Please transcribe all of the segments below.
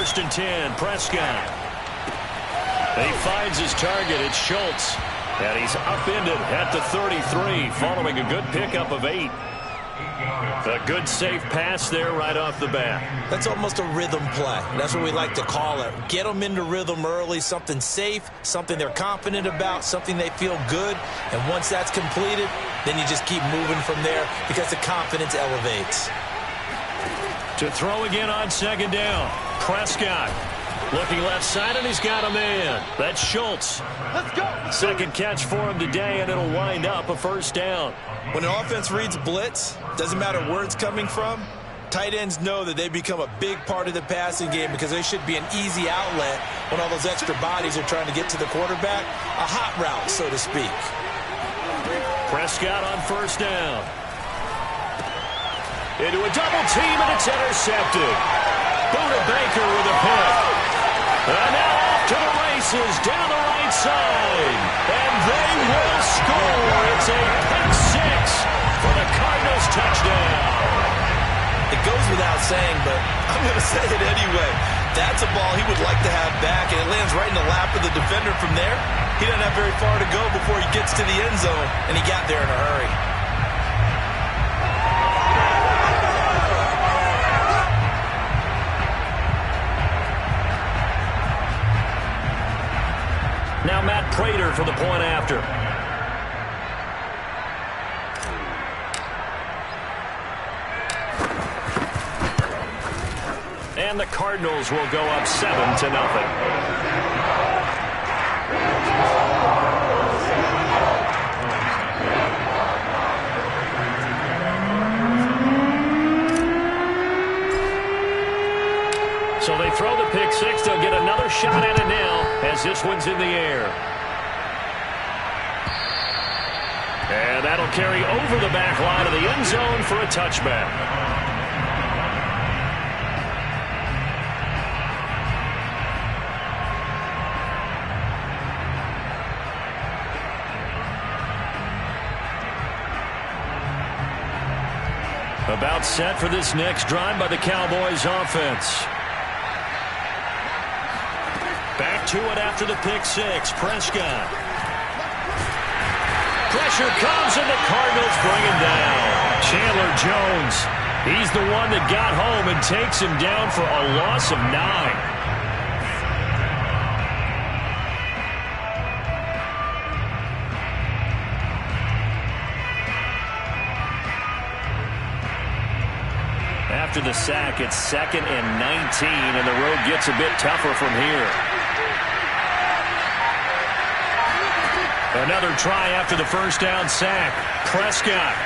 first and 10. Prescott. He finds his target. It's Schultz. And he's upended at the 33 following a good pickup of 8. A good safe pass there right off the bat. That's almost a rhythm play. That's what we like to call it. Get them into rhythm early, something safe, something they're confident about, something they feel good. And once that's completed, then you just keep moving from there because the confidence elevates. To throw again on second down. Prescott looking left side, and he's got a man. That's Schultz. Let's go. Second catch for him today, and it'll wind up a first down. When an offense reads blitz, doesn't matter where it's coming from, tight ends know that they become a big part of the passing game because they should be an easy outlet when all those extra bodies are trying to get to the quarterback. A hot route, so to speak. Prescott on first down. Into a double team, and it's intercepted. Buda Baker with a pick. And now off to the races down the right side. And they will score. It's a pick six for the Cardinals touchdown. It goes without saying, but I'm going to say it anyway. That's a ball he would like to have back, and it lands right in the lap of the defender from there. He doesn't have very far to go before he gets to the end zone, and he got there in a hurry. Now Matt Prater for the point after. And the Cardinals will go up 7-0. So they throw the pick six. They'll get another shot at it now as this one's in the air. And that'll carry over the back line of the end zone for a touchback. About set for this next drive by the Cowboys offense. Back to it after the pick six. Prescott. Pressure comes, and the Cardinals bring him down. Chandler Jones. He's the one that got home and takes him down for a loss of 9. After the sack, it's 2nd and 19, and the road gets a bit tougher from here. Another try after the first down sack. Prescott.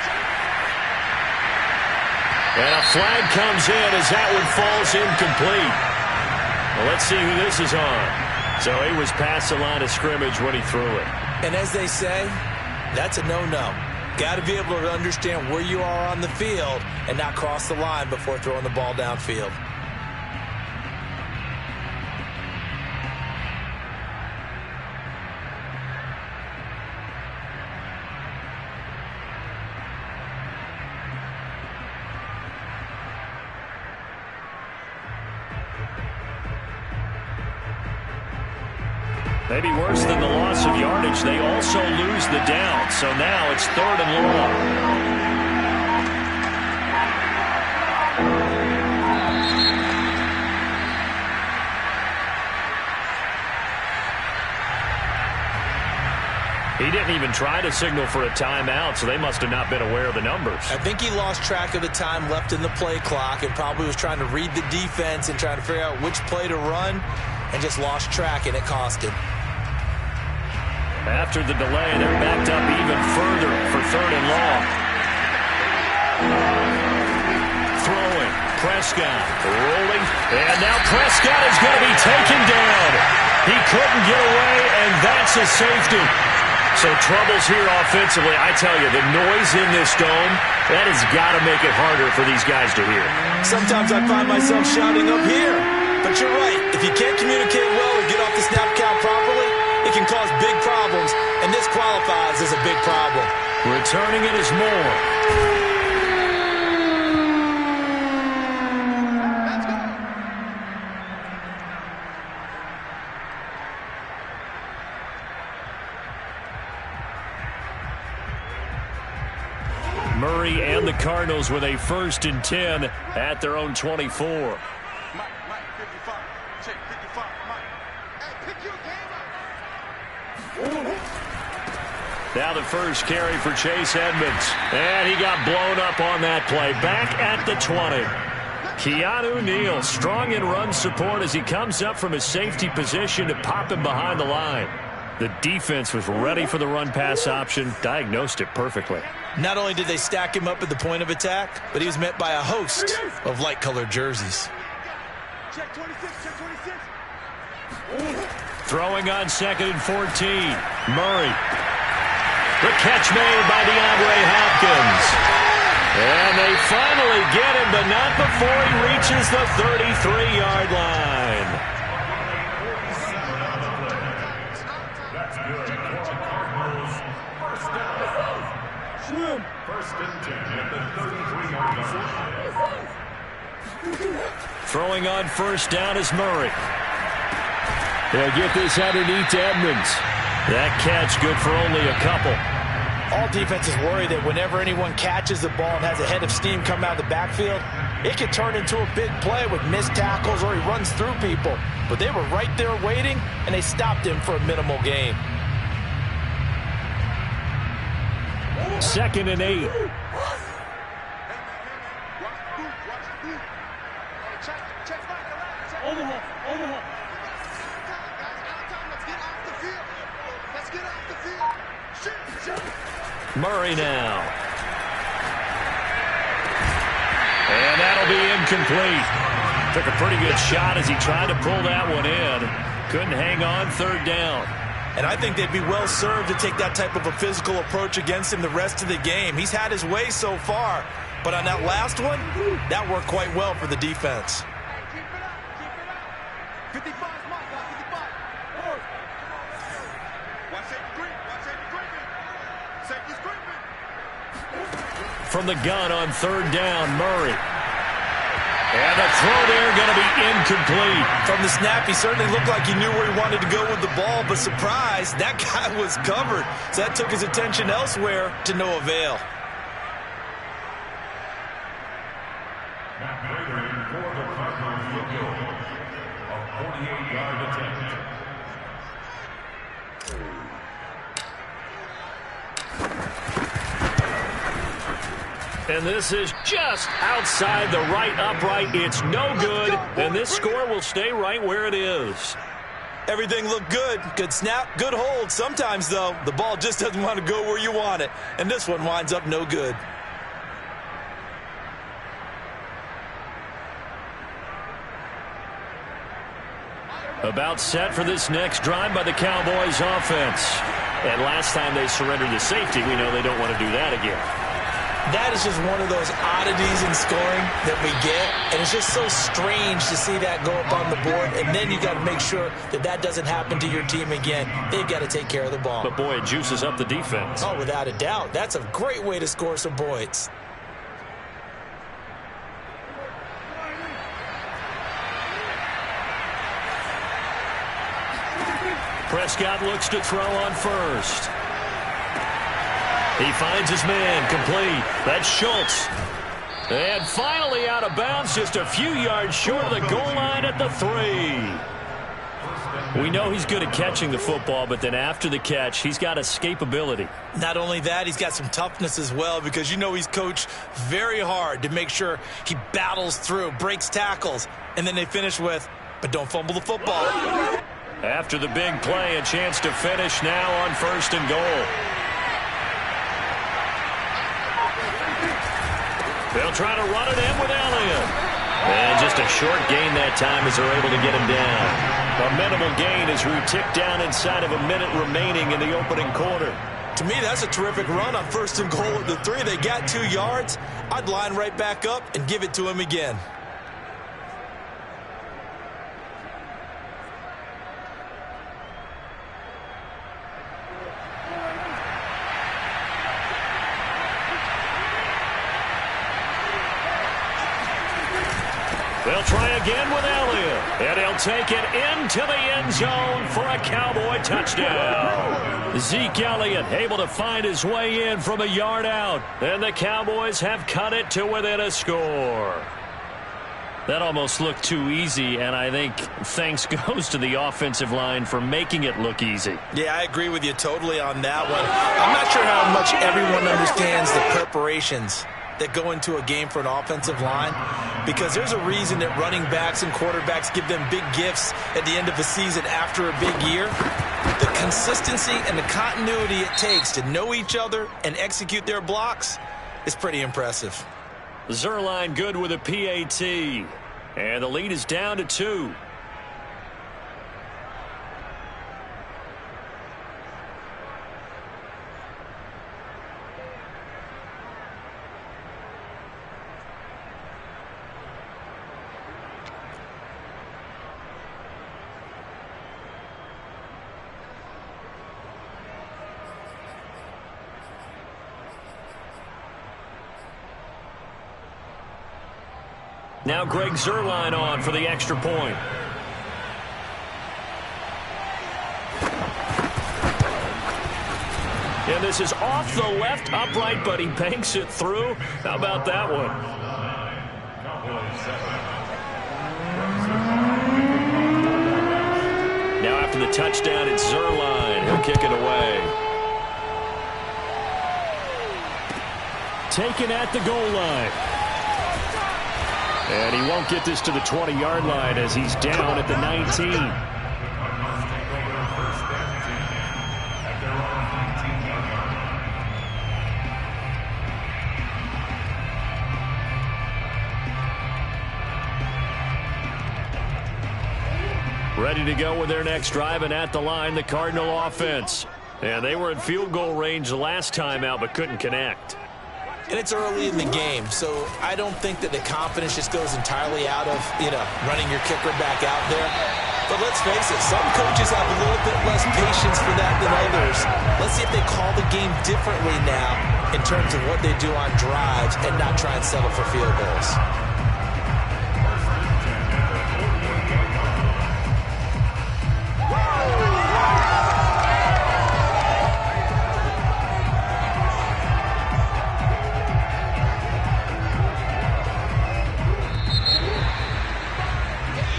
And a flag comes in as that one falls incomplete. Well, let's see who this is on. So he was past the line of scrimmage when he threw it. And as they say, that's a no-no. Got to be able to understand where you are on the field and not cross the line before throwing the ball downfield. Maybe worse than the loss of yardage, they also lose the down. So now it's 3rd and long. He didn't even try to signal for a timeout, so they must have not been aware of the numbers. I think he lost track of the time left in the play clock and probably was trying to read the defense and trying to figure out which play to run and just lost track, and it cost him. After the delay, they're backed up even further for 3rd and long. Throwing. Prescott rolling. And now Prescott is going to be taken down. He couldn't get away, and that's a safety. So troubles here offensively. I tell you, the noise in this dome, that has got to make it harder for these guys to hear. Sometimes I find myself shouting up here. But you're right. If you can't communicate well or get off the snap count properly, it can cause big problems, and this qualifies as a big problem. Returning it is Moore. Murray and the Cardinals with a 1st and 10 at their own 24. Mike, 55. Check 55. Mike. Hey, pick your game up. Now the first carry for Chase Edmonds. And he got blown up on that play. Back at the 20. Keanu Neal strong in run support as he comes up from his safety position to pop him behind the line. The defense was ready for the run-pass option, diagnosed it perfectly. Not only did they stack him up at the point of attack, but he was met by a host of light-colored jerseys. Check 26. Check 26. Throwing on 2nd and 14. Murray. The catch made by DeAndre Hopkins. And they finally get him, but not before he reaches the 33-yard line. Throwing on 1st down is Murray. They'll get this underneath to Edmonds. That catch good for only a couple. All defenses worry that whenever anyone catches the ball and has a head of steam come out of the backfield, it could turn into a big play with missed tackles or he runs through people. But they were right there waiting, and they stopped him for a minimal gain. 2nd and 8. Murray now. And that'll be incomplete. Took a pretty good shot as he tried to pull that one in. Couldn't hang on 3rd down. And I think they'd be well served to take that type of a physical approach against him the rest of the game. He's had his way so far, but on that last one, that worked quite well for the defense. Keep it up. Keep it up. 55, Mike. 55. Watch safety green. Watch safety green. Safety's green. From the gun on 3rd down, Murray. And the throw there going to be incomplete. From the snap, he certainly looked like he knew where he wanted to go with the ball, but surprise, that guy was covered. So that took his attention elsewhere to no avail. And this is just outside the right upright. It's no good, and this score will stay right where it is. Everything looked good. Good snap, good hold. Sometimes, though, the ball just doesn't want to go where you want it. And this one winds up no good. About set for this next drive by the Cowboys offense. And last time they surrendered the safety, we know they don't want to do that again. That is just one of those oddities in scoring that we get, and it's just so strange to see that go up on the board, and then you got to make sure that that doesn't happen to your team again. They've got to take care of the ball. But, boy, it juices up the defense. Oh, without a doubt. That's a great way to score some points. Prescott looks to throw on 1st. He finds his man, complete. That's Schultz. And finally out of bounds, just a few yards short of the goal line at the 3. We know he's good at catching the football, but then after the catch, he's got escapability. Not only that, he's got some toughness as well, because you know he's coached very hard to make sure he battles through, breaks tackles, and then they finish with, but don't fumble the football. After the big play, a chance to finish now on 1st and goal. They'll try to run it in with Elliott. And just a short gain that time as they're able to get him down. A minimal gain as we tick down inside of a minute remaining in the opening quarter. To me, that's a terrific run on 1st and goal at the 3. They got 2 yards. I'd line right back up and give it to him again. They'll try again with Elliott, and he'll take it into the end zone for a Cowboy touchdown. Zeke Elliott able to find his way in from a yard out, and the Cowboys have cut it to within a score. That almost looked too easy, and I think thanks goes to the offensive line for making it look easy. Yeah, I agree with you totally on that one. I'm not sure how much everyone understands the preparations that go into a game for an offensive line, because there's a reason that running backs and quarterbacks give them big gifts at the end of the season after a big year. The consistency and the continuity it takes to know each other and execute their blocks is pretty impressive. Zerline good with a PAT, and the lead is down to 2. Now Greg Zerline on for the extra point. And this is off the left upright, but he banks it through. How about that one? Now after the touchdown, it's Zerline. He'll kick it away. Taken at the goal line. And he won't get this to the 20-yard line as he's down at the 19. Ready to go with their next drive, and at the line, the Cardinal offense. And they were in field goal range the last time out, but couldn't connect. And it's early in the game, so I don't think that the confidence just goes entirely out of, running your kicker back out there. But let's face it, some coaches have a little bit less patience for that than others. Let's see if they call the game differently now in terms of what they do on drives and not try and settle for field goals.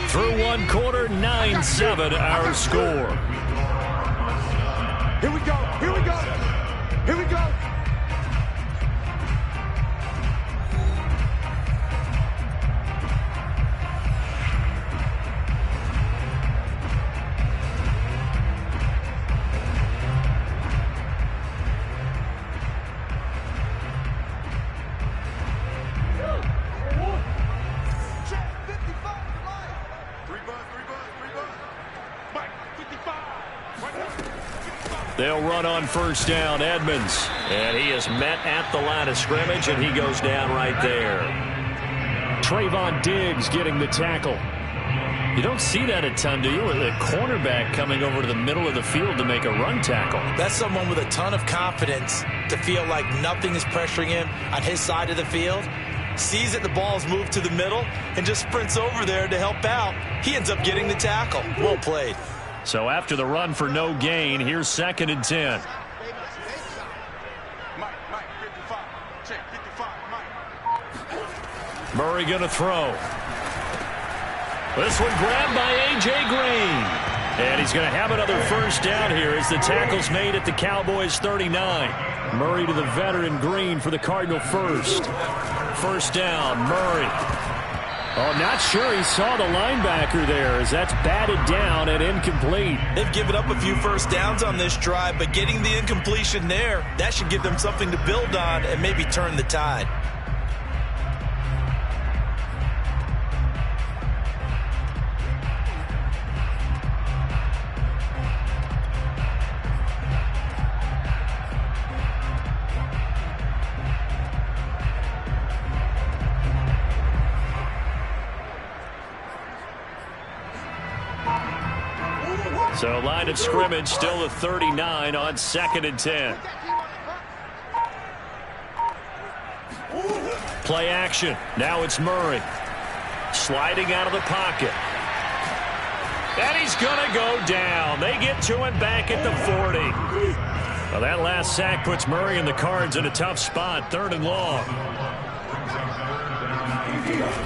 Through one quarter, 9-7 our score. Here we go. Here we go. Here we go. They'll run on first down, Edmonds. And he is met at the line of scrimmage, and he goes down right there. Trayvon Diggs getting the tackle. You don't see that a ton, do you? With a cornerback coming over to the middle of the field to make a run tackle. That's someone with a ton of confidence to feel like nothing is pressuring him on his side of the field. Sees that the ball's moved to the middle and just sprints over there to help out. He ends up getting the tackle. Well played. So after the run for no gain, here's 2nd and 10. Mike, 55. Check, 55, Mike. Murray going to throw. This one grabbed by A.J. Green. And he's going to have another first down here as the tackle's made at the Cowboys 39. Murray to the veteran Green for the Cardinal first. First down, Murray. Oh, not sure he saw the linebacker there as that's batted down and incomplete. They've given up a few first downs on this drive, but getting the incompletion there, that should give them something to build on and maybe turn the tide. So line of scrimmage still at 39 on 2nd and 10. Play action. Now it's Murray. Sliding out of the pocket. And he's going to go down. They get to him back at the 40. Well, that last sack puts Murray and the Cards in a tough spot, 3rd and long.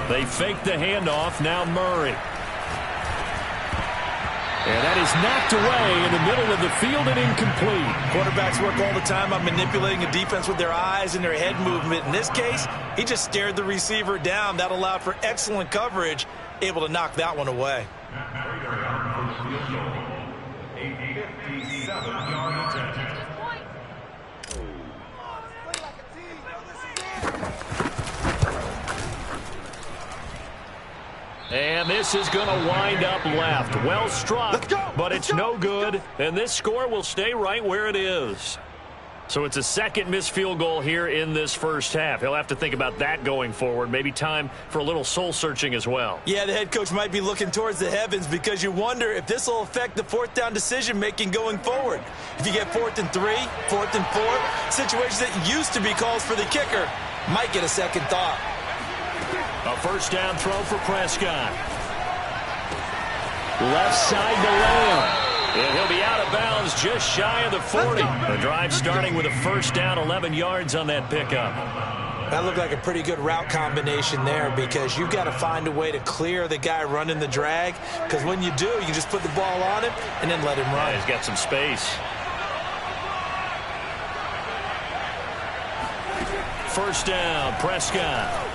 They fake the handoff, now Murray. And that is knocked away in the middle of the field and incomplete. Quarterbacks work all the time on manipulating a defense with their eyes and their head movement. In this case, he just stared the receiver down. That allowed for excellent coverage, able to knock that one away. And this is going to wind up left. Well struck, but it's no good. And this score will stay right where it is. So it's a second missed field goal here in this first half. He'll have to think about that going forward. Maybe time for a little soul-searching as well. Yeah, the head coach might be looking towards the heavens because you wonder if this will affect the 4th down decision-making going forward. If you get 4th and 3, 4th and 4, situations that used to be calls for the kicker might get a second thought. A first down throw for Prescott. Left side to Lamb. And he'll be out of bounds just shy of the 40. The drive starting with a first down, 11 yards on that pickup. That looked like a pretty good route combination there because you've got to find a way to clear the guy running the drag, because when you do, you just put the ball on him and then let him run. Yeah, he's got some space. First down, Prescott.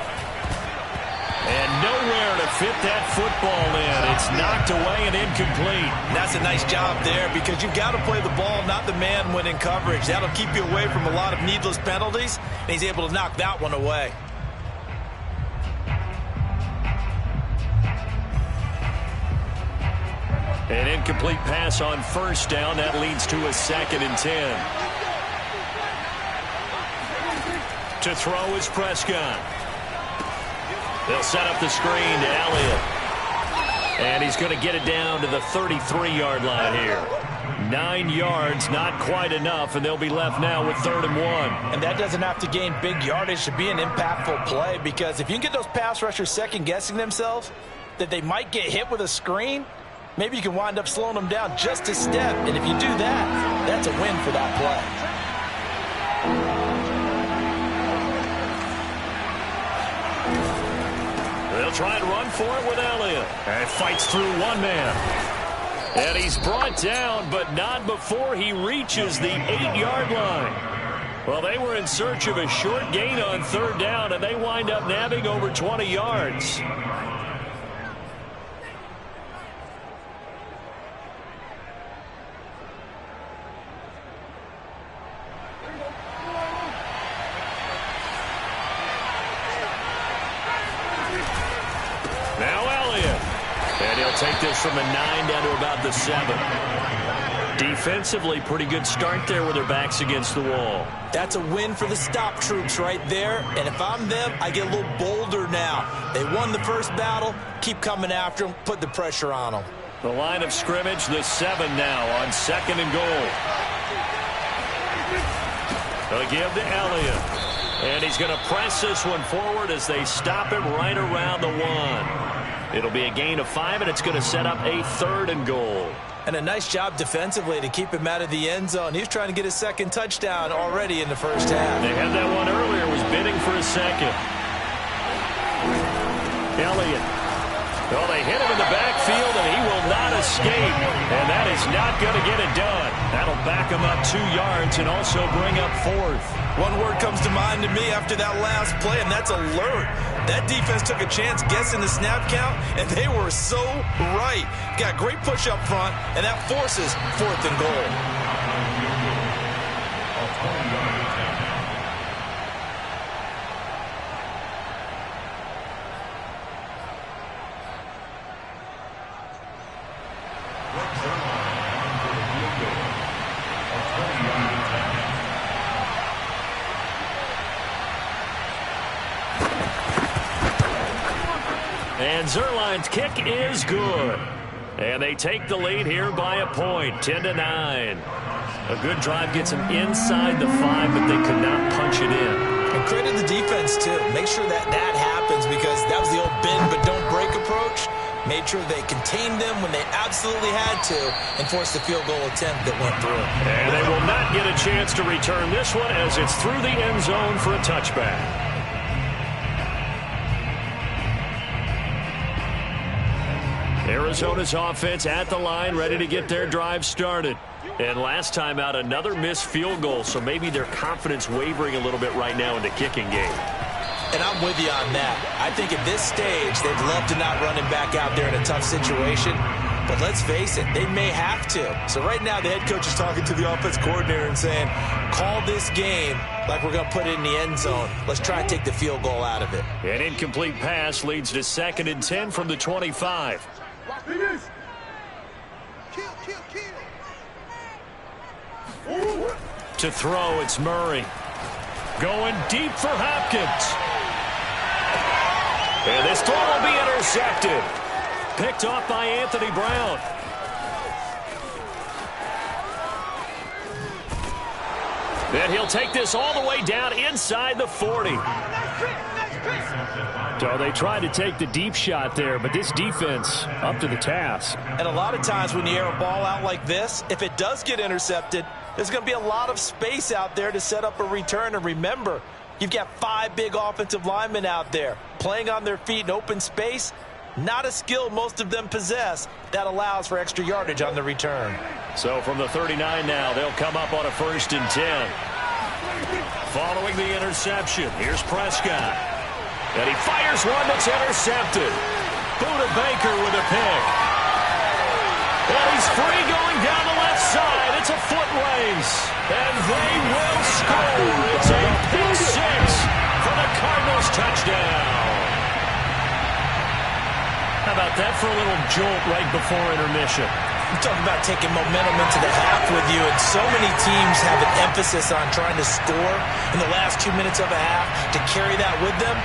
And nowhere to fit that football in. It's knocked away and incomplete. And that's a nice job there because you've got to play the ball, not the man when in coverage. That'll keep you away from a lot of needless penalties, and he's able to knock that one away. An incomplete pass on first down. That leads to a 2nd and 10. To throw is Prescott. They'll set up the screen to Elliott. And he's going to get it down to the 33-yard line here. 9 yards, not quite enough, and they'll be left now with 3rd and 1. And that doesn't have to gain big yardage to be an impactful play, because if you can get those pass rushers second-guessing themselves that they might get hit with a screen, maybe you can wind up slowing them down just a step. And if you do that, that's a win for that play. They'll try and run for it with Elliott. And fights through one man. And he's brought down, but not before he reaches the 8-yard line. Well, they were in search of a short gain on 3rd down, and they wind up nabbing over 20 yards. Take this from a 9 down to about the 7. Defensively, pretty good start there with their backs against the wall. That's a win for the stop troops right there. And if I'm them, I get a little bolder now. They won the first battle. Keep coming after them. Put the pressure on them. The line of scrimmage, the 7 now on 2nd and goal. They'll give to Elliott. And he's going to press this one forward as they stop him right around the 1. It'll be a gain of 5, and it's going to set up a 3rd and goal. And a nice job defensively to keep him out of the end zone. He was trying to get his 2nd touchdown already in the first half. They had that one earlier, was bidding for a 2nd. Elliott. Well, they hit him in the backfield, and he will not escape. And that is not going to get it done. That'll back him up 2 yards and also bring up 4th. One word comes to mind to me after that last play, and that's alert. That defense took a chance guessing the snap count, and they were so right. Got great push up front, and that forces 4th and goal. And Zerline's kick is good. And they take the lead here by a point, 10-9. A good drive gets them inside the 5, but they could not punch it in. And credit the defense, too. Make sure that happens, because that was the old bend but don't break made sure they contained them when they absolutely had to, and forced the field goal attempt that went through. And they will not get a chance to return this one as it's through the end zone for a touchback. Arizona's offense at the line, ready to get their drive started. And last time out, another missed field goal, so maybe their confidence wavering a little bit right now in the kicking game. And I'm with you on that. I think at this stage, they'd love to not run him back out there in a tough situation. But let's face it, they may have to. So right now, the head coach is talking to the offense coordinator and saying, call this game like we're going to put it in the end zone. Let's try and take the field goal out of it. An incomplete pass leads to 2nd and 10 from the 25. To throw, it's Murray. Going deep for Hopkins. And this throw will be intercepted. Picked off by Anthony Brown. Then he'll take this all the way down inside the 40. So they tried to take the deep shot there, but this defense up to the task. And a lot of times when you air a ball out like this, if it does get intercepted, there's going to be a lot of space out there to set up a return. And remember, you've got 5 big offensive linemen out there playing on their feet in open space. Not a skill most of them possess that allows for extra yardage on the return. So from the 39 now, they'll come up on a 1st and 10. Following the interception, here's Prescott. And he fires one that's intercepted. Buda Baker with a pick. And he's free going down the left side. It's a foot race. And they will score. It's a pick 6 for the Cardinals touchdown. How about that for a little jolt right before intermission? I'm talking about taking momentum into the half with you, and so many teams have an emphasis on trying to score in the last 2 minutes of a half. To carry that with them,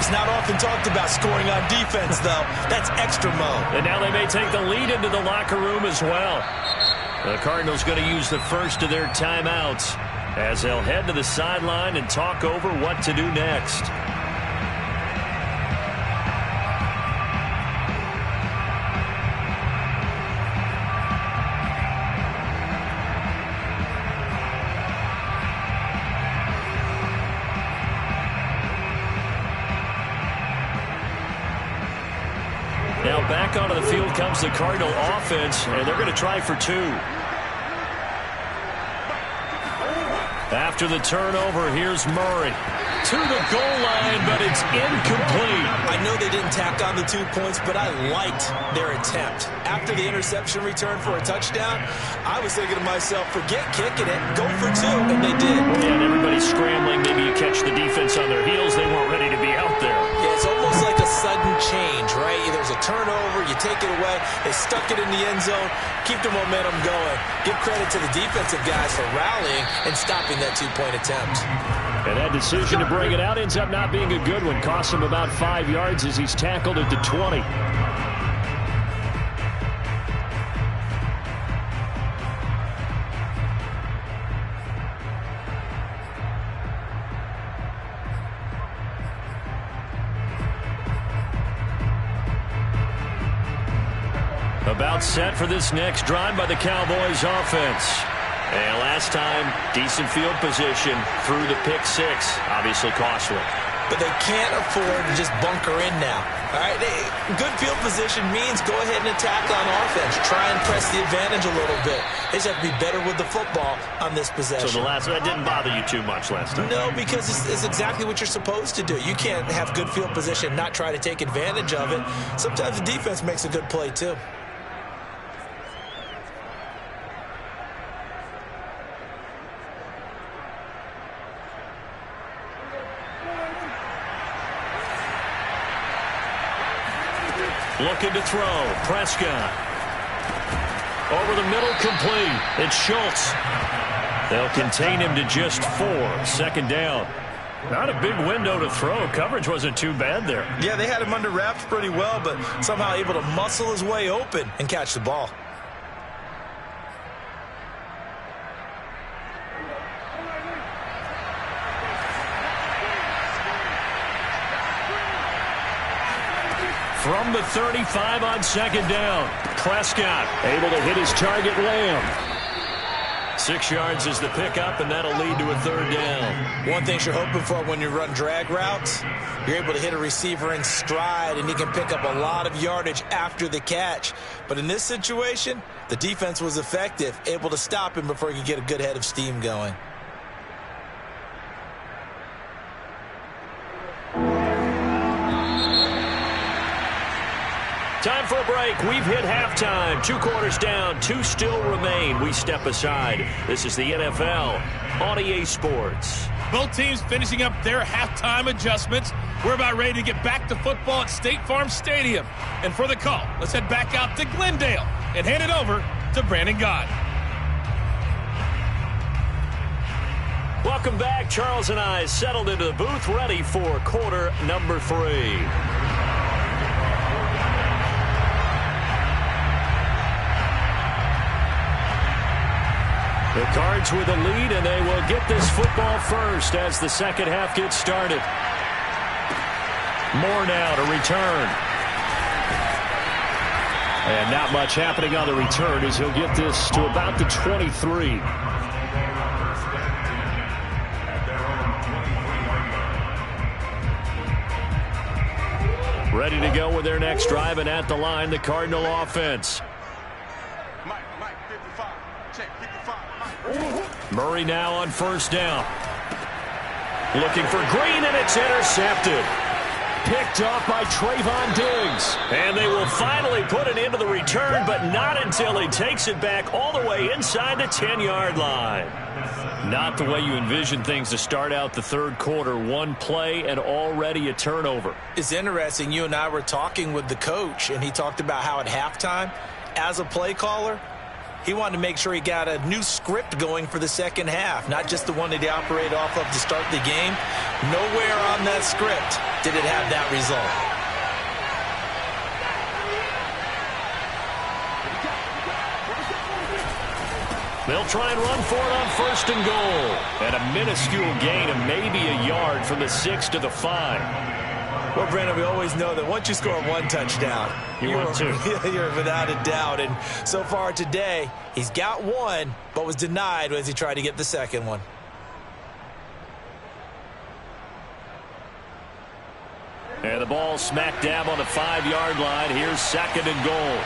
it's not often talked about scoring on defense, though. That's extra mode. And now they may take the lead into the locker room as well. The Cardinals going to use the first of their timeouts as they'll head to the sideline and talk over what to do next. Now back onto the field comes the Cardinal offense, and they're going to try for 2. After the turnover, here's Murray. To the goal line, but it's incomplete. I know they didn't tack on the 2 points, but I liked their attempt. After the interception return for a touchdown, I was thinking to myself, forget kicking it, go for 2, and they did. Yeah, and everybody's scrambling. Maybe you catch the defense on their heels. They weren't ready to be out there. Yeah, it's almost like a sudden change, right? There's a turnover, you take it away, they stuck it in the end zone, keep the momentum going. Give credit to the defensive guys for rallying and stopping that 2-point attempt. And that decision to bring it out ends up not being a good one. Costs him about 5 yards as he's tackled at the 20. About set for this next drive by the Cowboys offense. And last time, decent field position through the pick 6. Obviously costly. But they can't afford to just bunker in now. All right, good field position means go ahead and attack on offense. Try and press the advantage a little bit. They just have to be better with the football on this possession. So that didn't bother you too much last time? No, because it's exactly what you're supposed to do. You can't have good field position, not try to take advantage of it. Sometimes the defense makes a good play too. Looking to throw. Prescott. Over the middle, complete. It's Schultz. They'll contain him to just 4. 2nd down. Not a big window to throw. Coverage wasn't too bad there. Yeah, they had him under wraps pretty well, but somehow able to muscle his way open and catch the ball. From the 35 on second down. Prescott able to hit his target Lamb. 6 yards is the pickup, and that'll lead to a third down. One thing you're hoping for when you run drag routes, you're able to hit a receiver in stride, and he can pick up a lot of yardage after the catch. But in this situation, the defense was effective, able to stop him before he could get a good head of steam going. Time for a break. We've hit halftime. 2 quarters down. 2 still remain. We step aside. This is the NFL on EA Sports. Both teams finishing up their halftime adjustments. We're about ready to get back to football at State Farm Stadium. And for the call, let's head back out to Glendale and hand it over to Brandon Gott. Welcome back. Charles and I settled into the booth, ready for quarter number 3. The Cards with a lead, and they will get this football first as the second half gets started. Moore now to return. And not much happening on the return as he'll get this to about the 23. Ready to go with their next drive, and at the line, the Cardinal offense. Murray now on first down. Looking for Green, and it's intercepted. Picked off by Trayvon Diggs. And they will finally put it into the return, but not until he takes it back all the way inside the 10-yard line. Not the way you envision things to start out the third quarter. One play and already a turnover. It's interesting. You and I were talking with the coach, and he talked about how at halftime, as a play caller, he wanted to make sure he got a new script going for the second half, not just the one that he operated off of to start the game. Nowhere on that script did it have that result. They'll try and run for it on first and goal. And a minuscule gain of maybe a yard from the 6 to the 5. Well, Brandon, we always know that once you score one touchdown, you're without a doubt. And so far today, he's got one, but was denied as he tried to get the second one. And the ball smack dab on the 5-yard line. Here's second and goal.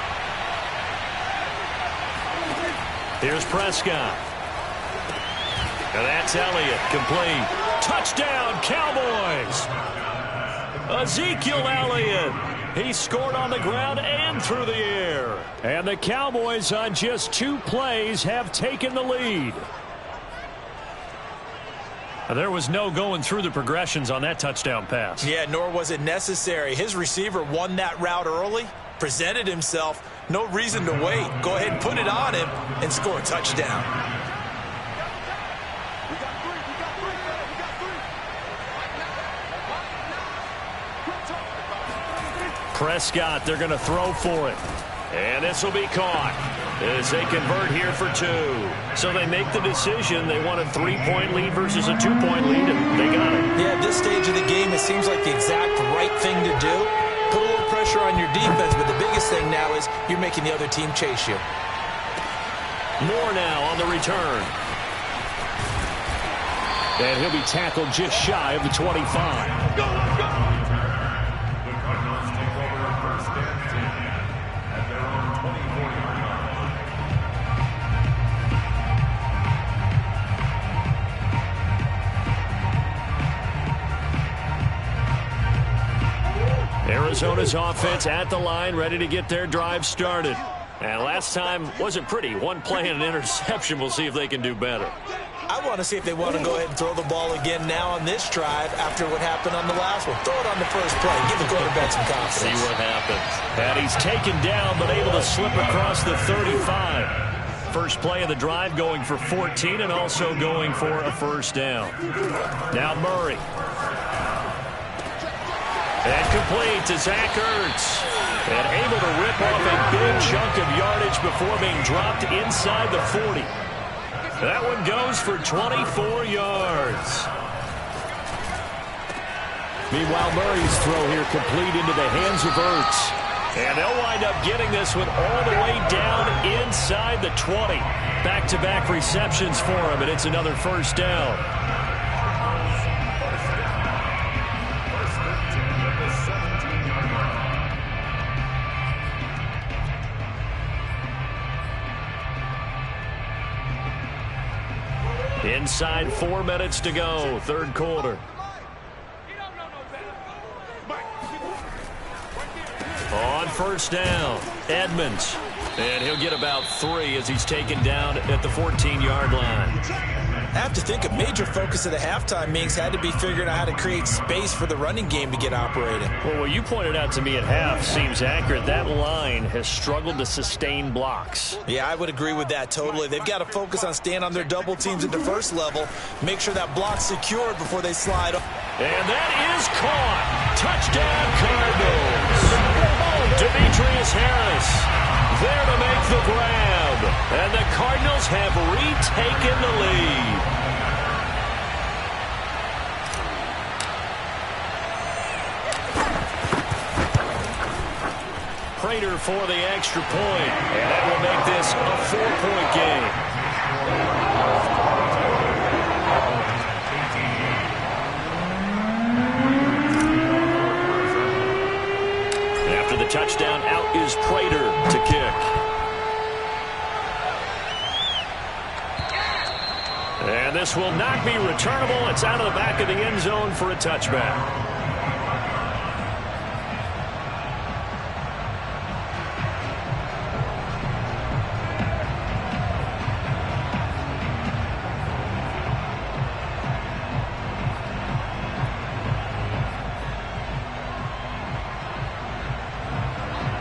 Here's Prescott. And that's Elliott, complete. Touchdown, Cowboys! Ezekiel Elliott. He scored on the ground and through the air. And the Cowboys on just 2 plays have taken the lead. There was no going through the progressions on that touchdown pass. Yeah, nor was it necessary. His receiver won that route early, presented himself. No reason to wait. Go ahead and put it on him and score a touchdown. Prescott, they're going to throw for it. And this will be caught as they convert here for 2. So they make the decision. They want a 3-point lead versus a 2-point lead, and they got it. Yeah, at this stage of the game, it seems like the exact right thing to do. Put a little pressure on your defense, but the biggest thing now is you're making the other team chase you. Moore now on the return. And he'll be tackled just shy of the 25. Go, let's go! Arizona's offense at the line, ready to get their drive started. And last time wasn't pretty. 1 play and an interception. We'll see if they can do better. I want to see if they want to go ahead and throw the ball again now on this drive after what happened on the last one. Throw it on the first play. Give the quarterback some confidence. See what happens. And he's taken down but able to slip across the 35. First play of the drive going for 14 and also going for a first down. Now Murray. And complete to Zach Ertz. And able to rip off a big chunk of yardage before being dropped inside the 40. That one goes for 24 yards. Meanwhile, Murray's throw here complete into the hands of Ertz. And they'll wind up getting this one all the way down inside the 20. Back-to-back receptions for him, and it's another first down. Inside 4 minutes to go, third quarter. On first down, Edmonds. And he'll get about 3 as he's taken down at the 14-yard line. I have to think a major focus of the halftime meetings had to be figuring out how to create space for the running game to get operating. Well, what you pointed out to me at half seems accurate. That line has struggled to sustain blocks. Yeah, I would agree with that totally. They've got to focus on staying on their double teams at the first level, make sure that block's secured before they slide up. And that is caught. Touchdown, Cardinals. Demetrius Harris there to make the grab. And the Cardinals have retaken the lead. Prater for the extra point. And that will make this a 4-point game. After the touchdown, out is Prater to kick. And this will not be returnable. It's out of the back of the end zone for a touchback.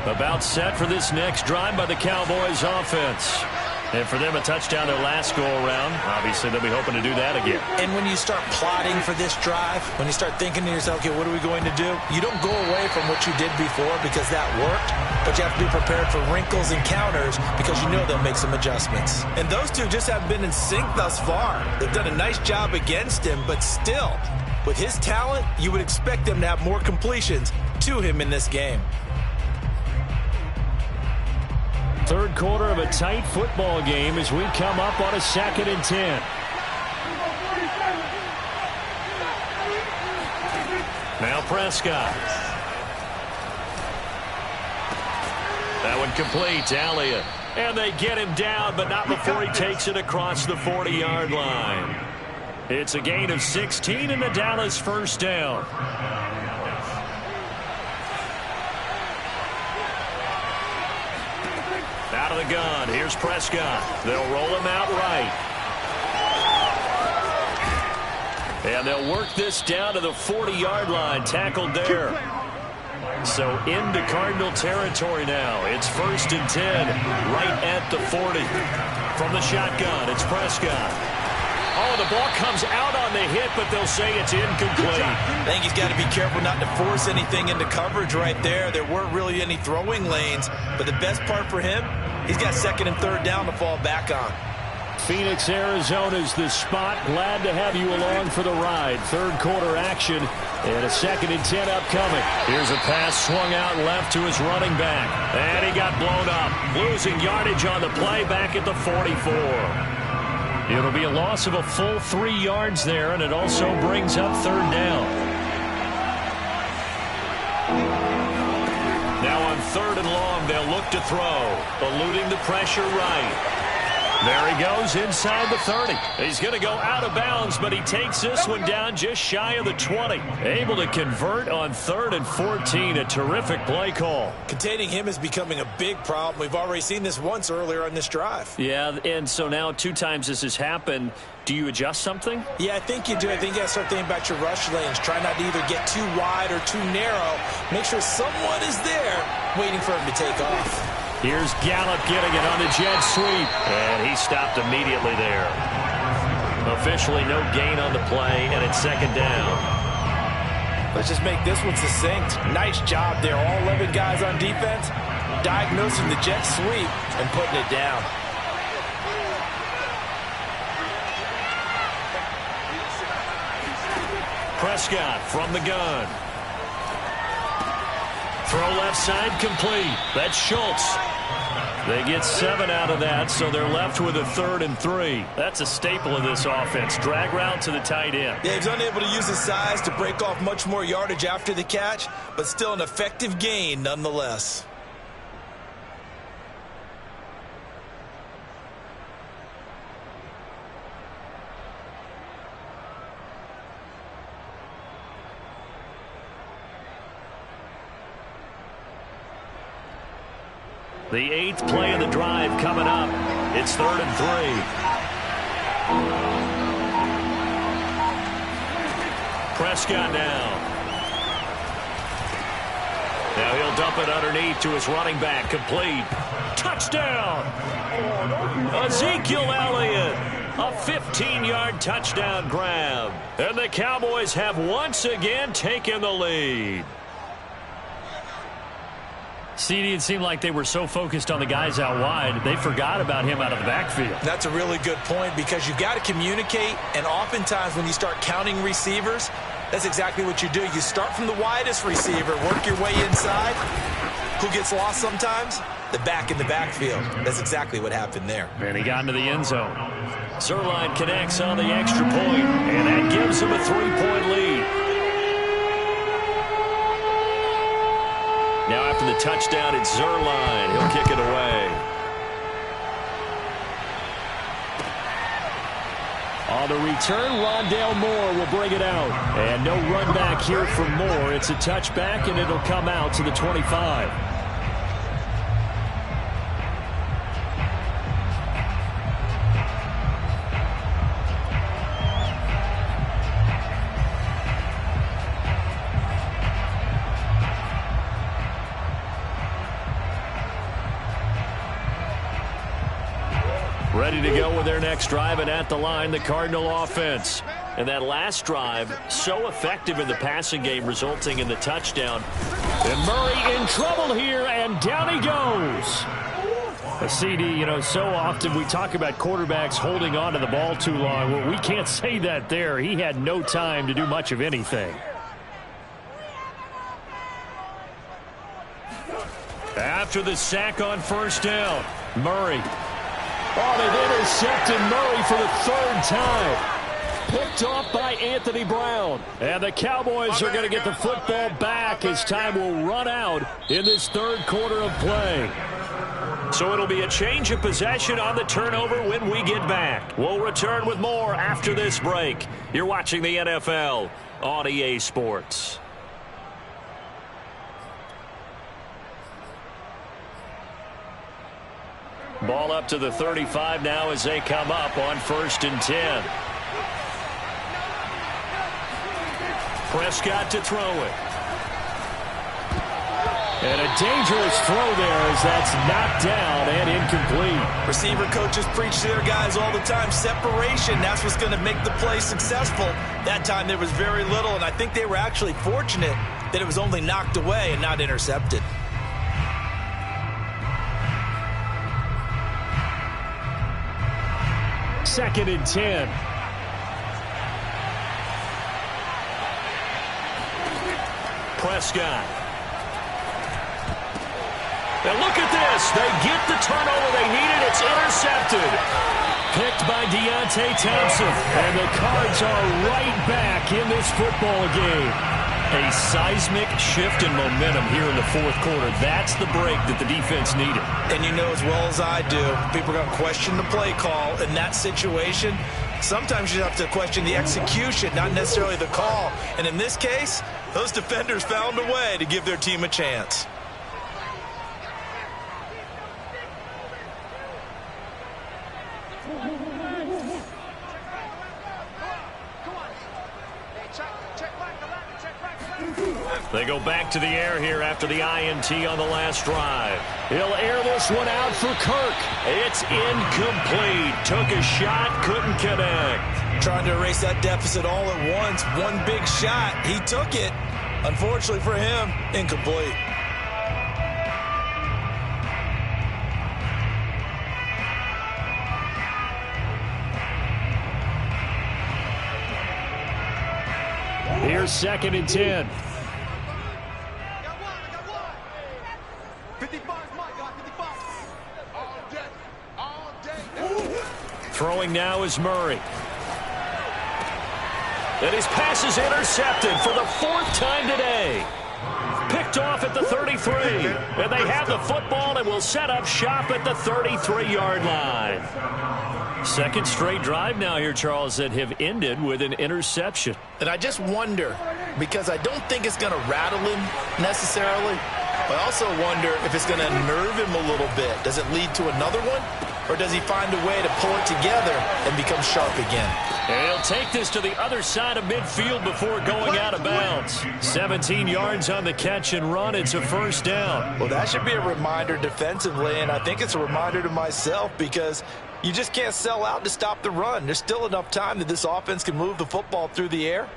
About set for this next drive by the Cowboys offense. And for them, a touchdown their last go-around. Obviously, they'll be hoping to do that again. And when you start plotting for this drive, when you start thinking to yourself, okay, what are we going to do? You don't go away from what you did before because that worked, but you have to be prepared for wrinkles and counters because you know they'll make some adjustments. And those two just haven't been in sync thus far. They've done a nice job against him, but still, with his talent, you would expect them to have more completions to him in this game. Third quarter of a tight football game as we come up on a 2nd and 10. Now Prescott. That one complete. Elliott. And they get him down, but not before he takes it across the 40-yard line. It's a gain of 16 and the Dallas first down. Out of the gun. Here's Prescott. They'll roll him out right. And they'll work this down to the 40-yard line. Tackled there. So into Cardinal territory now. It's 1st and 10 right at the 40. From the shotgun, it's Prescott. Oh, the ball comes out on the hit, but they'll say it's incomplete. I think he's got to be careful not to force anything into coverage right there. There weren't really any throwing lanes, but the best part for him, he's got 2nd and 3rd down to fall back on. Phoenix, Arizona's the spot. Glad to have you along for the ride. Third quarter action and a 2nd and 10 upcoming. Here's a pass swung out left to his running back. And he got blown up. Losing yardage on the play back at the 44. It'll be a loss of a full 3 yards there, and it also brings up 3rd down. Now on 3rd and long, they'll look to throw, eluding the pressure right. There he goes inside the 30. He's going to go out of bounds, but he takes this one down just shy of the 20. Able to convert on 3rd and 14. A terrific play call. Containing him is becoming a big problem. We've already seen this once earlier on this drive. Yeah, and so now 2 times this has happened. Do you adjust something? Yeah, I think you do. I think you got to start thinking about your rush lanes. Try not to either get too wide or too narrow. Make sure someone is there waiting for him to take off. Here's Gallup getting it on the jet sweep. And he stopped immediately there. Officially no gain on the play, and it's 2nd down. Let's just make this one succinct. Nice job there. All 11 guys on defense diagnosing the jet sweep and putting it down. Prescott from the gun. Throw left side complete. That's Schultz. They get 7 out of that, so they're left with a 3rd and 3. That's a staple of this offense. Drag route to the tight end. Yeah, he's unable to use his size to break off much more yardage after the catch, but still an effective gain nonetheless. The 8th play of the drive coming up. It's 3rd and 3. Prescott now. Now he'll dump it underneath to his running back. Complete. Touchdown. Ezekiel Elliott. A 15-yard touchdown grab. And the Cowboys have once again taken the lead. CD, it seemed like they were so focused on the guys out wide, they forgot about him out of the backfield. That's a really good point because you've got to communicate, and oftentimes when you start counting receivers, that's exactly what you do. You start from the widest receiver, work your way inside. Who gets lost sometimes? The back in the backfield. That's exactly what happened there. And he got into the end zone. Zerline connects on the extra point, and that gives him a 3-point lead. Now after the touchdown, it's Zerline. He'll kick it away. On the return, Rondale Moore will bring it out. And no run back here for Moore. It's a touchback, and it'll come out to the 25. Ready to go with their next drive, and at the line, the Cardinal offense. And that last drive, so effective in the passing game, resulting in the touchdown. And Murray in trouble here, and down he goes. A CD, so often we talk about quarterbacks holding on to the ball too long. Well, we can't say that there. He had no time to do much of anything. After the sack on first down, Murray. Oh, they've intercepted Murray for the 3rd time. Picked off by Anthony Brown. And the Cowboys are going to get the football back as time will run out in this 3rd quarter of play. So it'll be a change of possession on the turnover when we get back. We'll return with more after this break. You're watching the NFL on EA Sports. Ball up to the 35 now as they come up on 1st and 10. Prescott to throw it. And a dangerous throw there as that's knocked down and incomplete. Receiver coaches preach to their guys all the time. Separation, that's what's going to make the play successful. That time there was very little, and I think they were actually fortunate that it was only knocked away and not intercepted. Second and 10. Prescott. Now look at this. They get the turnover they needed. It's intercepted. Picked by Deontay Thompson. And the Cards are right back in this football game. A seismic shift in momentum here in the 4th quarter. That's the break that the defense needed. And you know as well as I do, people are going to question the play call in that situation. Sometimes you have to question the execution, not necessarily the call. And in this case, those defenders found a way to give their team a chance. They go back to the air here after the INT on the last drive. He'll air this one out for Kirk. It's incomplete. Took a shot, couldn't connect. Trying to erase that deficit all at once. One big shot. He took it. Unfortunately for him, incomplete. Here's 2nd and 10. 55 is my guy, 55. All day. Throwing now is Murray. And his pass is intercepted for the 4th time today. Picked off at the 33. And they have the football and will set up shop at the 33-yard line. 2nd straight drive now here, Charles, that have ended with an interception. And I just wonder, because I don't think it's going to rattle him necessarily, but I also wonder if it's going to nerve him a little bit. Does it lead to another one? Or does he find a way to pull it together and become sharp again? And he'll take this to the other side of midfield before going out of bounds. 17 yards on the catch and run. It's a 1st down. Well, that should be a reminder defensively, and I think it's a reminder to myself because you just can't sell out to stop the run. There's still enough time that this offense can move the football through the air,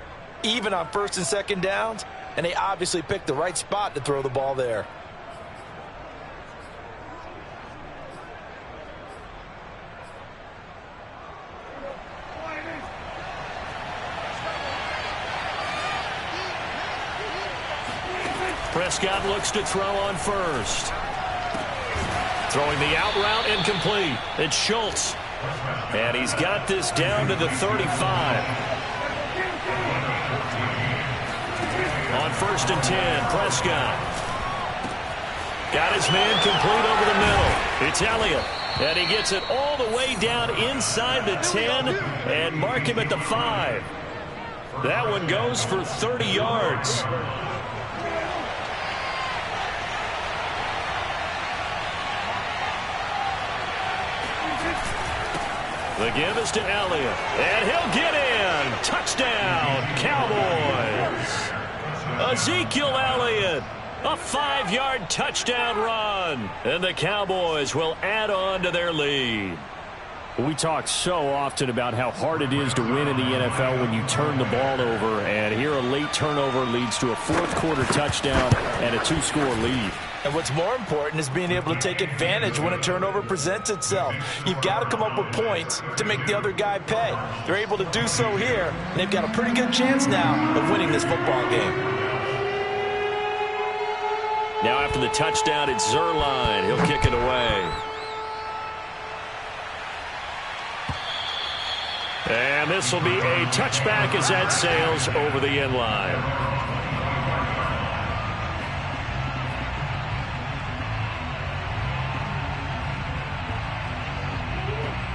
even on 1st and 2nd downs, and they obviously picked the right spot to throw the ball there. Prescott looks to throw on 1st. Throwing the out route incomplete. It's Schultz. And he's got this down to the 35. On 1st and 10, Prescott. Got his man complete over the middle. It's Elliott. And he gets it all the way down inside the 10 and mark him at the 5. That one goes for 30 yards. The give is to Elliott, and he'll get in. Touchdown, Cowboys. Ezekiel Elliott, a 5-yard touchdown run. And the Cowboys will add on to their lead. We talk so often about how hard it is to win in the NFL when you turn the ball over. And here a late turnover leads to a 4th quarter touchdown and a 2-score lead. And what's more important is being able to take advantage when a turnover presents itself. You've got to come up with points to make the other guy pay. They're able to do so here, and they've got a pretty good chance now of winning this football game. Now after the touchdown, it's Zuerlein. He'll kick it away. And this will be a touchback as that sails over the end line.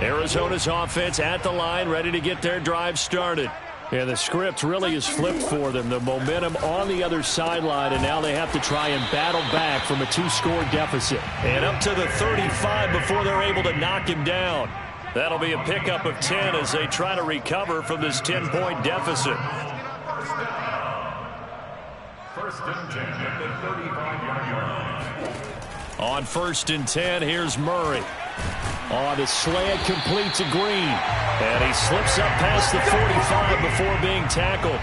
Arizona's offense at the line, ready to get their drive started. And the script really is flipped for them. The momentum on the other sideline, and now they have to try and battle back from a 2-score deficit. And up to the 35 before they're able to knock him down. That'll be a pickup of 10 as they try to recover from this 10-point deficit. 1st and 10 at the 35-yard line. On 1st and 10, here's Murray. On the slant, complete to Green. And he slips up past the 45 before being tackled.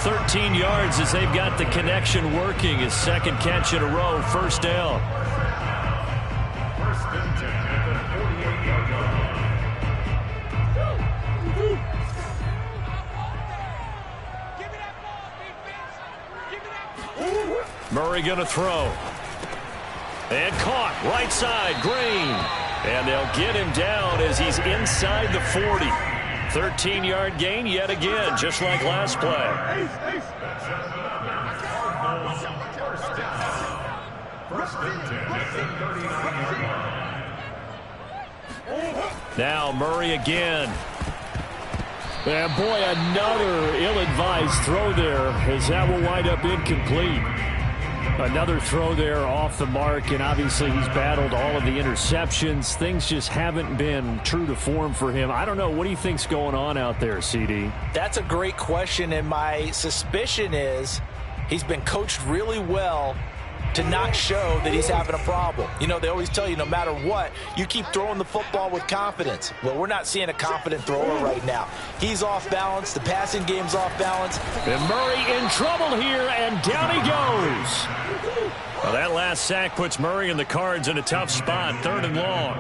13 yards as they've got the connection working. His 2nd catch in a row, 1st down. 1st and 10 at the 48-yard line. Murray going to throw. And caught right side, Green. And they'll get him down as he's inside the 40. 13-yard gain yet again, just like last play. Now Murray again. And boy, another ill-advised throw there as that will wind up incomplete. Another throw there off the mark, and obviously he's battled all of the interceptions. Things just haven't been true to form for him. I don't know. What do you think's going on out there, CD? That's a great question, and my suspicion is he's been coached really well to not show that he's having a problem. You know, they always tell you no matter what, you keep throwing the football with confidence. Well, we're not seeing a confident thrower right now. He's off balance. The passing game's off balance. And Murray in trouble here, and down he goes. Well, that last sack puts Murray and the Cards in a tough spot, 3rd and long.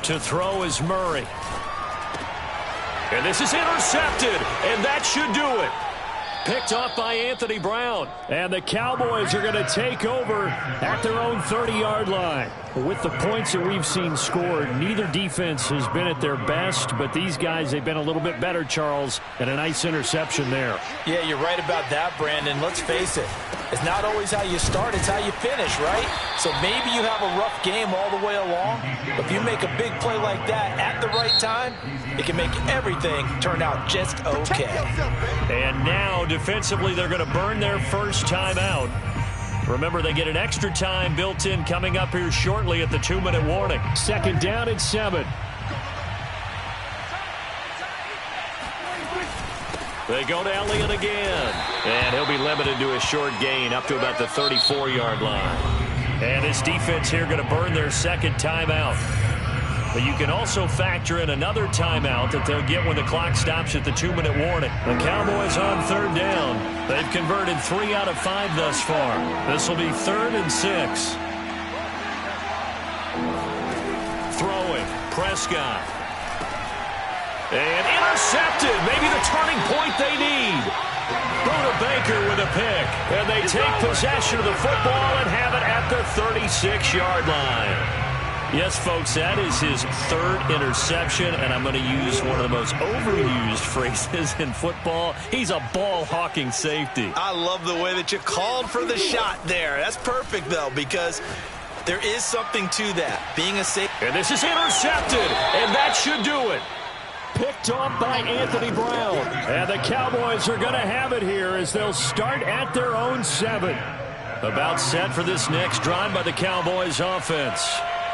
To throw is Murray. And this is intercepted, and that should do it. Picked off by Anthony Brown. And the Cowboys are going to take over at their own 30-yard line. With the points that we've seen scored, neither defense has been at their best, but these guys, they've been a little bit better, Charles, and a nice interception there. Yeah, you're right about that, Brandon. Let's face it. It's not always how you start, it's how you finish, right? So maybe you have a rough game all the way along, but if you make a big play like that at the right time, it can make everything turn out just okay. And now, defensively, they're going to burn their first timeout. Remember, they get an extra time built in coming up here shortly at the 2-minute warning. 2nd down and 7. They go to Elliott again. And he'll be limited to a short gain up to about the 34-yard line. And this defense here going to burn their second timeout. But you can also factor in another timeout that they'll get when the clock stops at the 2-minute warning. The Cowboys on 3rd down. They've converted 3 out of 5 thus far. This will be 3rd and 6. Throwing. Prescott. And intercepted. Maybe the turning point they need. Buda Baker with a pick. And they take possession of the football and have it at the 36-yard line. Yes, folks, that is his 3rd interception, and I'm going to use one of the most overused phrases in football. He's a ball-hawking safety. I love the way that you called for the shot there. That's perfect, though, because there is something to that, being a safety. And this is intercepted, and that should do it. Picked off by Anthony Brown. And the Cowboys are going to have it here as they'll start at their own 7. About set for this next drive by the Cowboys offense.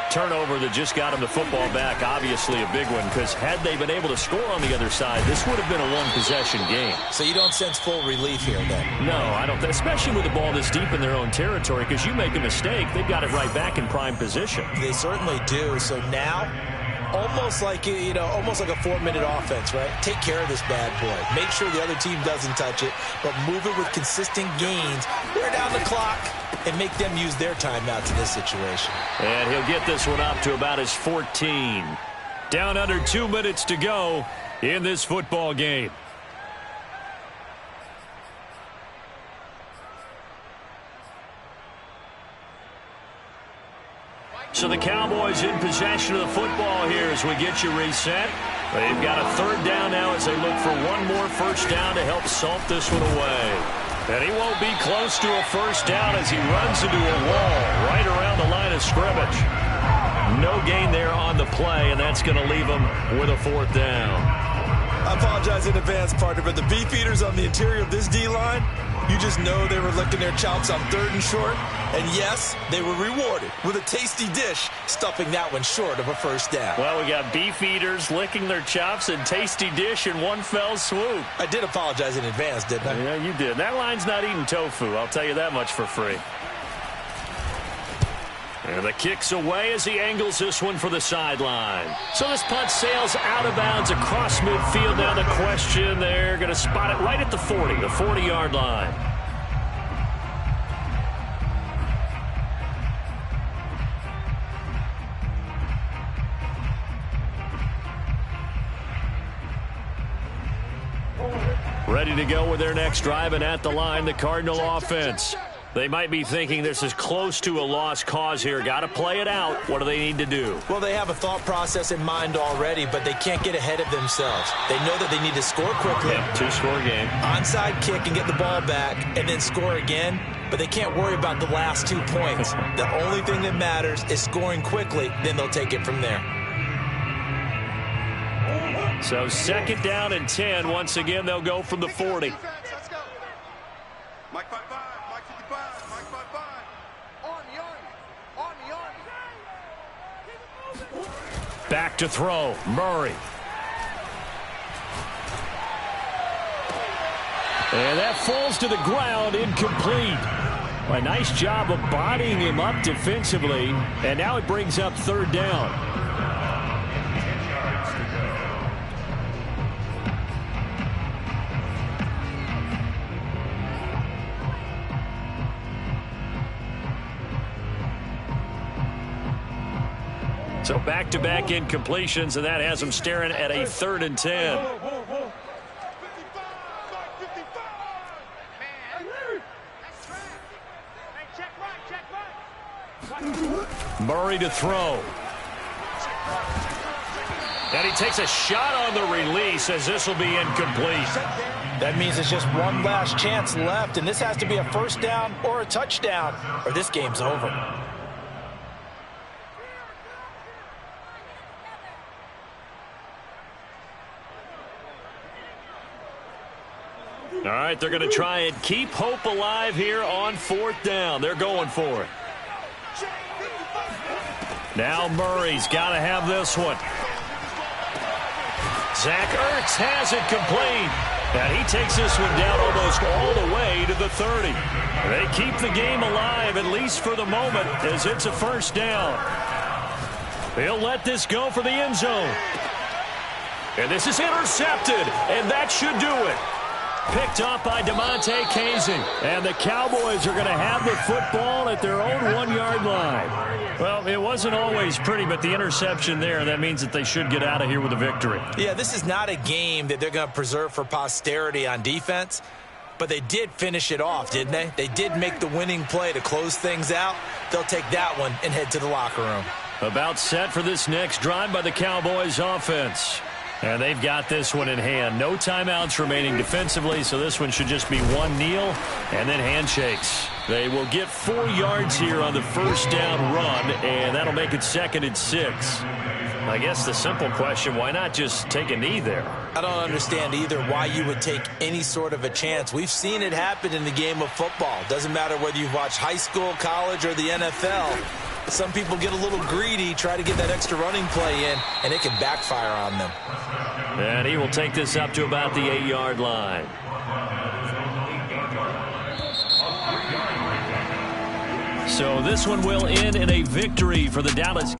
Turnover that just got him the football back, obviously a big one, because had they been able to score on the other side, this would have been a one-possession game. So you don't sense full relief here, then? No, I don't, especially with the ball this deep in their own territory, because you make a mistake, they've got it right back in prime position. They certainly do. So now, almost like almost like a 4-minute offense, right? Take care of this bad boy. Make sure the other team doesn't touch it, but move it with consistent gains. Wear down the clock and make them use their timeouts in this situation. And he'll get this one up to about his 14. Down under 2 minutes to go in this football game. So the Cowboys in possession of the football here as we get you reset. They've got a 3rd down now as they look for one more first down to help salt this one away. And he won't be close to a first down as he runs into a wall right around the line of scrimmage. No gain there on the play, and that's going to leave him with a 4th down. I apologize in advance, partner, but the beefeaters on the interior of this D-line, you just know they were licking their chops on 3rd and short. And yes, they were rewarded with a tasty dish, stuffing that one short of a first down. Well, we got beef eaters licking their chops and tasty dish in one fell swoop. I did apologize in advance, didn't I? Yeah, you did. That line's not eating tofu, I'll tell you that much for free. And the kick's away as he angles this one for the sideline. So this punt sails out of bounds across midfield. Now the question, they're going to spot it right at the 40, the 40-yard line. Ready to go with their next drive, and at the line, the Cardinal offense. They might be thinking this is close to a lost cause here. Got to play it out. What do they need to do? Well, they have a thought process in mind already, but they can't get ahead of themselves. They know that they need to score quickly. Yep, 2-score game. Onside kick and get the ball back and then score again, but they can't worry about the last 2 points. The only thing that matters is scoring quickly, then they'll take it from there. So 2nd down and 10. Once again, they'll go from the 40. Let's go. Mike 5-5, Mike 55, Mike 5-5. Army. Back to throw. Murray. And that falls to the ground, incomplete. A nice job of bodying him up defensively. And now it brings up 3rd down. So back-to-back incompletions, and that has them staring at a 3rd and 10. Murray to throw. And he takes a shot on the release as this will be incomplete. That means it's just one last chance left, and this has to be a first down or a touchdown, or this game's over. All right, they're going to try and keep hope alive here on 4th down. They're going for it. Now Murray's got to have this one. Zach Ertz has it complete. And he takes this one down almost all the way to the 30. They keep the game alive, at least for the moment, as it's a first down. They'll let this go for the end zone. And this is intercepted, and that should do it. Picked up by DeMonte Casey. And the Cowboys are going to have the football at their own 1-yard line. Well, it wasn't always pretty, but the interception there, that means that they should get out of here with a victory. Yeah, this is not a game that they're going to preserve for posterity on defense, but they did finish it off, didn't they? They did make the winning play to close things out. They'll take that one and head to the locker room. About set for this next drive by the Cowboys offense. And they've got this one in hand. No timeouts remaining defensively, so this one should just be one kneel and then handshakes. They will get 4 yards here on the first down run, and that'll make it 2nd and 6. I guess the simple question, why not just take a knee there? I don't understand either why you would take any sort of a chance. We've seen it happen in the game of football. Doesn't matter whether you've watched high school, college, or the NFL. Some people get a little greedy, try to get that extra running play in, and it can backfire on them. And he will take this up to about the 8-yard line. So this one will end in a victory for the Dallas